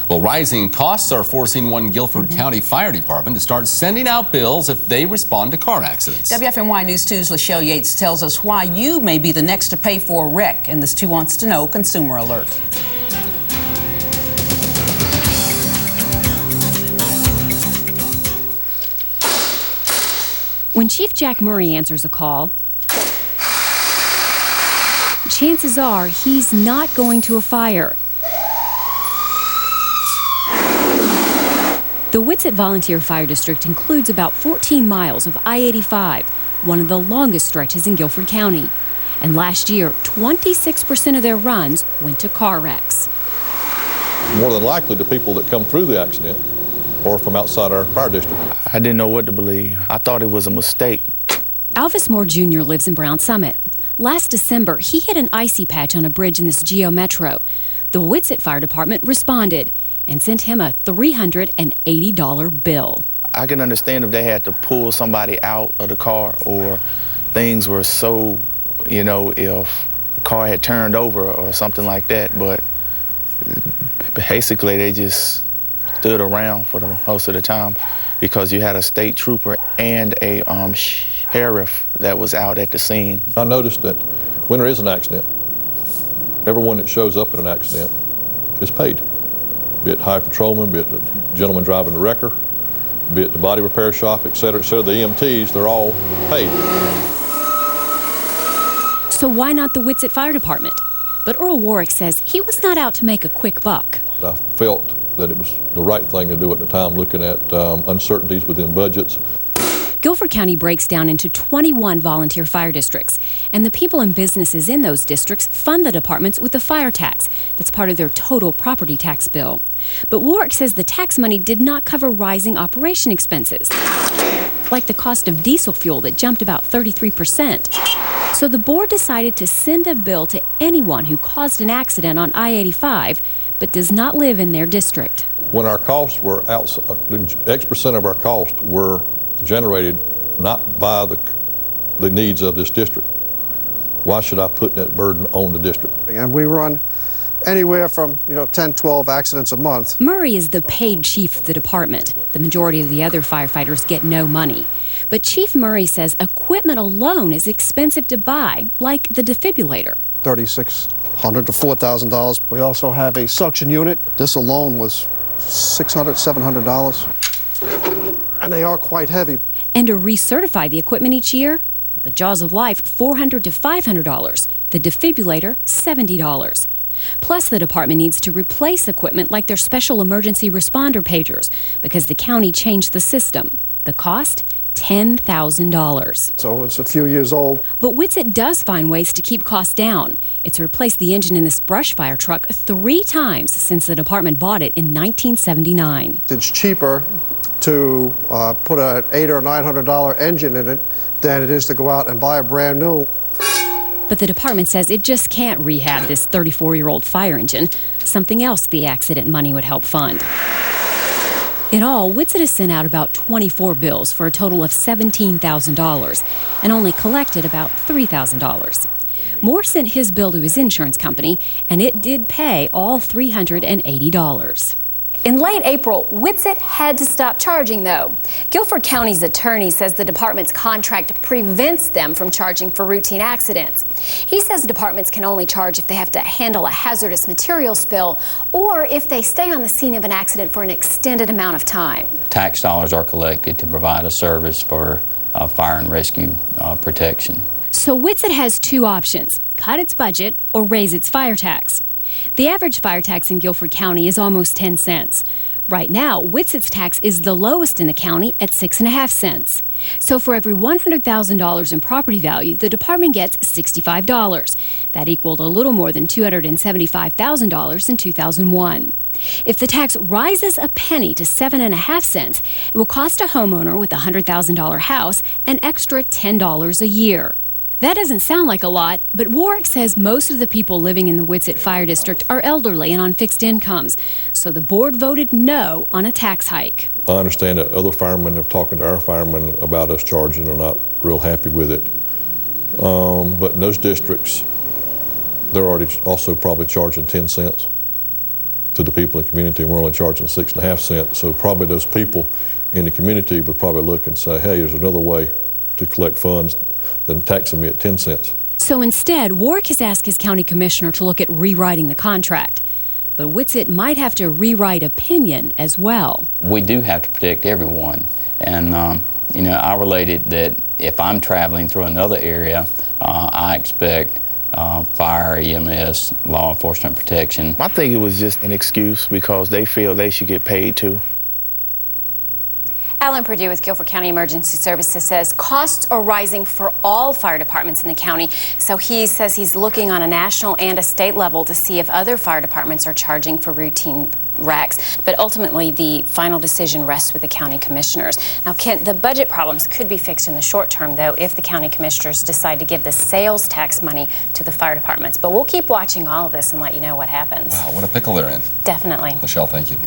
Well, rising costs are forcing one Guilford County Fire Department to start sending out bills if they respond to car accidents. WFMY News 2's Lechelle Yates tells us why you may be the next to pay for a wreck in this 2 Wants to Know Consumer Alert. When Chief Jack Murray answers a call, chances are he's not going to a fire. The Whitsett Volunteer Fire District includes about 14 miles of I-85, one of the longest stretches in Guilford County. And last year, 26% of their runs went to car wrecks. More than likely, the people that come through the accident are from outside our fire district. I didn't know what to believe. I thought it was a mistake. Alvis Moore Jr. lives in Brown Summit. Last December, he hit an icy patch on a bridge in this Geo Metro. The Whitsett Fire Department responded and sent him a $380 bill. I can understand if they had to pull somebody out of the car or things were so, you know, if the car had turned over or something like that, but basically they just stood around for the most of the time because you had a state trooper and a sheriff that was out at the scene. I noticed that when there is an accident, everyone that shows up at an accident is paid. Be it high patrolman, be it the gentleman driving the wrecker, be it the body repair shop, et cetera, the EMTs, they're all paid. So why not the Whitsett Fire Department? But Earl Warwick says he was not out to make a quick buck. I felt that it was the right thing to do at the time, looking at uncertainties within budgets. Guilford County breaks down into 21 volunteer fire districts, and the people and businesses in those districts fund the departments with a fire tax that's part of their total property tax bill. But Warwick says the tax money did not cover rising operation expenses, like the cost of diesel fuel that jumped about 33%. So the board decided to send a bill to anyone who caused an accident on I-85 but does not live in their district. When our costs were outside, X% of our costs were generated not by the needs of this district. Why should I put that burden on the district? And we run anywhere from 10, 12 accidents a month. Murray is the paid chief of the department. The majority of the other firefighters get no money. But Chief Murray says equipment alone is expensive to buy, like the defibrillator. $3,600 to $4,000. We also have a suction unit. This alone was $600, $700. And they are quite heavy. And to recertify the equipment each year, well, the Jaws of Life, $400 to $500. The defibrillator, $70. Plus, the department needs to replace equipment like their special emergency responder pagers because the county changed the system. The cost, $10,000. So it's a few years old. But Whitsett does find ways to keep costs down. It's replaced the engine in this brush fire truck 3 times since the department bought it in 1979. It's cheaper to put an $800 or $900 engine in it than it is to go out and buy a brand new. But the department says it just can't rehab this 34-year-old fire engine, something else the accident money would help fund. In all, Whitsett has sent out about 24 bills for a total of $17,000 and only collected about $3,000. Moore sent his bill to his insurance company, and it did pay all $380. In late April, Whitsett had to stop charging, though. Guilford County's attorney says the department's contract prevents them from charging for routine accidents. He says departments can only charge if they have to handle a hazardous material spill or if they stay on the scene of an accident for an extended amount of time. Tax dollars are collected to provide a service for fire and rescue protection. So Whitsett has 2 options: cut its budget or raise its fire tax. The average fire tax in Guilford County is almost 10 cents. Right now, Whitsett's tax is the lowest in the county at 6.5 cents. So for every $100,000 in property value, the department gets $65. That equaled a little more than $275,000 in 2001. If the tax rises a penny to 7.5 cents, it will cost a homeowner with a $100,000 house an extra $10 a year. That doesn't sound like a lot, but Warwick says most of the people living in the Whitsett Fire District are elderly and on fixed incomes, so the board voted no on a tax hike. I understand that other firemen have talked to our firemen about us charging. They're not real happy with it. But in those districts, they're already also probably charging 10 cents to the people in the community, and we're only charging 6.5 cents. So probably those people in the community would probably look and say, hey, there's another way to collect funds than taxing me at 10 cents. So instead, Warwick has asked his county commissioner to look at rewriting the contract. But Whitsett might have to rewrite opinion as well. We do have to protect everyone. And, you know, I related that if I'm traveling through another area, I expect fire, EMS, law enforcement protection. I think it was just an excuse because they feel they should get paid too. Alan Perdue with Guilford County Emergency Services says costs are rising for all fire departments in the county. So he says he's looking on a national and a state level to see if other fire departments are charging for routine racks. But ultimately, the final decision rests with the county commissioners. Now, Kent, the budget problems could be fixed in the short term, though, if the county commissioners decide to give the sales tax money to the fire departments. But we'll keep watching all of this and let you know what happens. Wow, what a pickle they're in. Definitely. Lechelle, thank you.